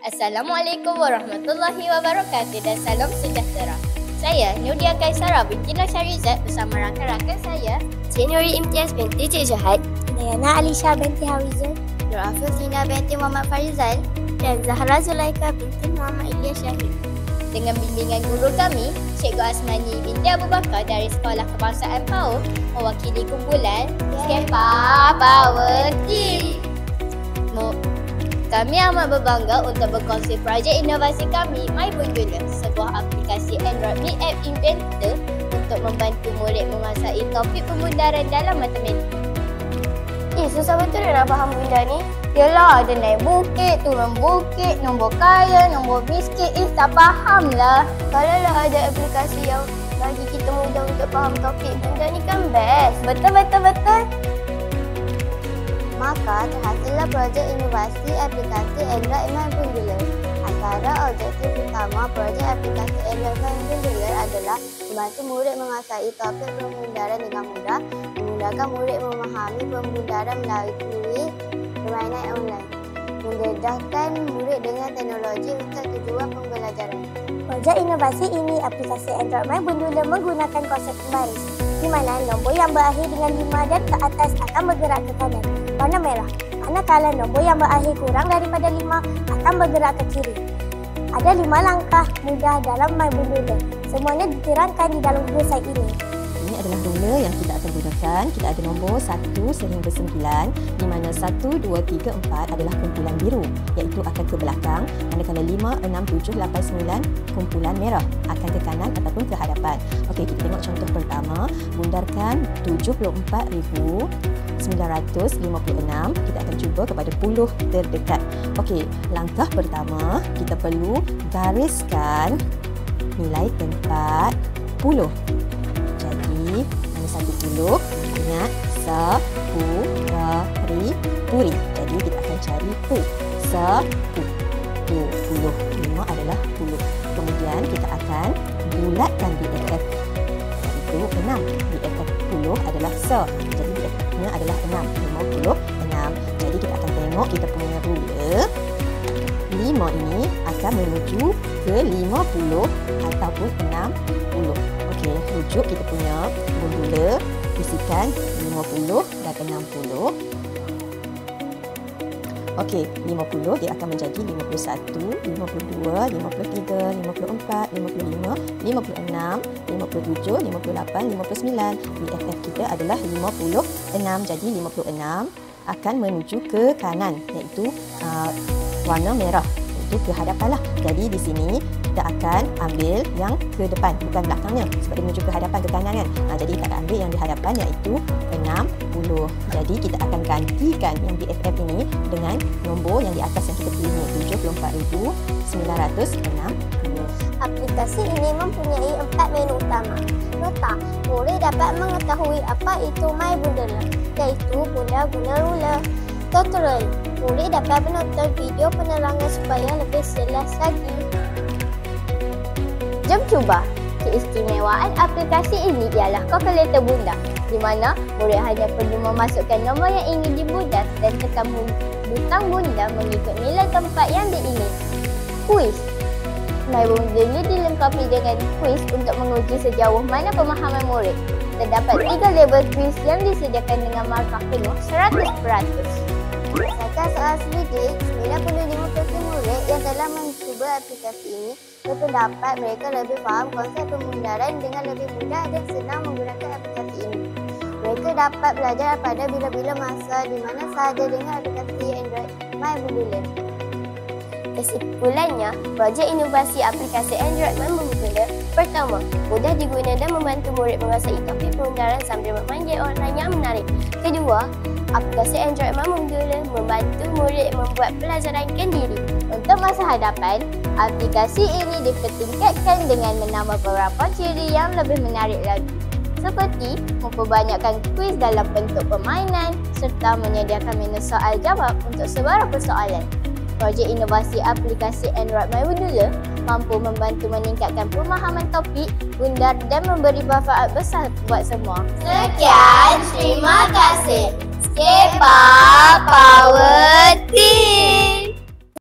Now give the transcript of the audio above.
Assalamualaikum warahmatullahi wabarakatuh dan salam sejahtera. Saya Nudia Kaisara binti Nasharizat bersama rakan-rakan saya Cik Nuri Imtiaz binti Cik Johan, Dayana Alisha binti Hawizul, Nurafil Sina binti Muhammad Farizal, dan Zahra Zulaika binti Muhammad Ilyas Syahid. Dengan bimbingan guru kami, Cikgu Asmani binti Abu Bakar dari Sekolah Kebangsaan PAUD mewakili kumpulan Skepa Power Team. Kami amat berbangga untuk berkongsi projek inovasi kami, My Bundula, sebuah aplikasi Android Mid App Inventor untuk membantu murid menguasai topik pembundaran dalam matematika. Susah betul nak faham bunda ni. Yelah, ada naik bukit, turun bukit, nombor kaya, nombor biskit. Tak faham lah. Kalau lah ada aplikasi yang bagi kita mudah untuk faham topik bunda ni kan best. Betul. Maka terhasillah projek inovasi aplikasi Android My Bundula. Antara objektif utama projek aplikasi Android My Bundula adalah membantu murid menguasai topik pembundaran dengan mudah, memudahkan murid memahami pembundaran melalui permainan online, mendedahkan murid dengan teknologi untuk tujuan pembelajaran. Projek inovasi ini aplikasi Android My Bundula menggunakan konsep pembaris, di mana nombor yang berakhir dengan 5 dan ke atas akan bergerak ke kanan, warna merah. Manakala nombor yang berakhir kurang daripada 5 akan bergerak ke kiri. Ada 5 langkah mudah dalam My Bundula. Semuanya diterangkan di dalam website ini. Ini adalah ruler yang kita akan gunakan. Kita ada nombor 1 sehingga 9, di mana 1, 2, 3, 4 adalah kumpulan biru, iaitu akan ke belakang. Manakala 5, 6, 7, 8, 9 kumpulan merah akan ke kanan ataupun ke hadapan. Okey, kita tengok contoh pertama. Bundarkan 74,956. Kita akan cuba kepada puluh terdekat. Okey, langkah pertama kita perlu gariskan nilai tempat puluh. Jadi, mana satu puluh? Ingat, puri. Jadi, kita akan cari pu. Puluh. 5 adalah puluh. Kemudian, kita akan bulatkan BFF. Iaitu 6. BFF 10 adalah se. Jadi, BFF-nya adalah 6. 56. Jadi, kita akan tengok kita punya ruler. 5 ini akan menuju ke 50 ataupun 60. Okey, rujuk kita punya bundula, isikan 50 dan 60. Okey, 50 dia akan menjadi 51, 52, 53, 54, 55, 56, 57, 58, 59. BFF kita adalah 56. Jadi 56 akan menuju ke kanan, iaitu warna merah, iaitu ke hadapan lah. Jadi di sini kita akan ambil yang ke depan, bukan belakangnya, sebab dia menuju ke hadapan, ke kanan kan. Jadi kita akan ambil yang di hadapan, iaitu 60. Jadi kita akan gantikan yang BFF ini dengan nombor yang di atas yang kita pilih, 74,960. Aplikasi ini mempunyai 4 menu utama. Nota, murid dapat mengetahui apa itu My Bundula, iaitu bunda guna ruler. Tutorial, murid dapat menonton video penerangan supaya lebih jelas lagi. Jom cuba. Keistimewaan aplikasi ini ialah kalkulator bunda, di mana murid hanya perlu memasukkan nombor yang ingin dibundar dan tekan butang bunda mengikut nilai tempat yang diingin. Kuis. My Bundula dilengkapi dengan kuis untuk menguji sejauh mana pemahaman murid. Terdapat 3 level kuis yang disediakan dengan markah penuh 100%. Berdasarkan soal selidik, 95% murid yang telah mencuba aplikasi ini berpendapat mereka lebih faham konsep pembundaran dengan lebih mudah dan senang menggunakan aplikasi ini. Mereka dapat belajar pada bila-bila masa di mana sahaja dengan aplikasi Android My Bundula. Kesimpulannya, projek inovasi aplikasi Android My Bundula pertama, mudah diguna dan membantu murid menguasai topik pembundaran sambil memanjat orang yang menarik. Kedua, aplikasi Android My Bundula membantu murid membuat pelajaran kendiri. Untuk masa hadapan, aplikasi ini dipertingkatkan dengan menambah beberapa ciri yang lebih menarik lagi, seperti memperbanyakkan kuis dalam bentuk permainan serta menyediakan menu soal jawab untuk sebarang persoalan. Projek inovasi aplikasi Android My Bundula mampu membantu meningkatkan pemahaman topik, bundar dan memberi manfaat besar buat semua. Sekian, terima kasih. Skepa Power Team.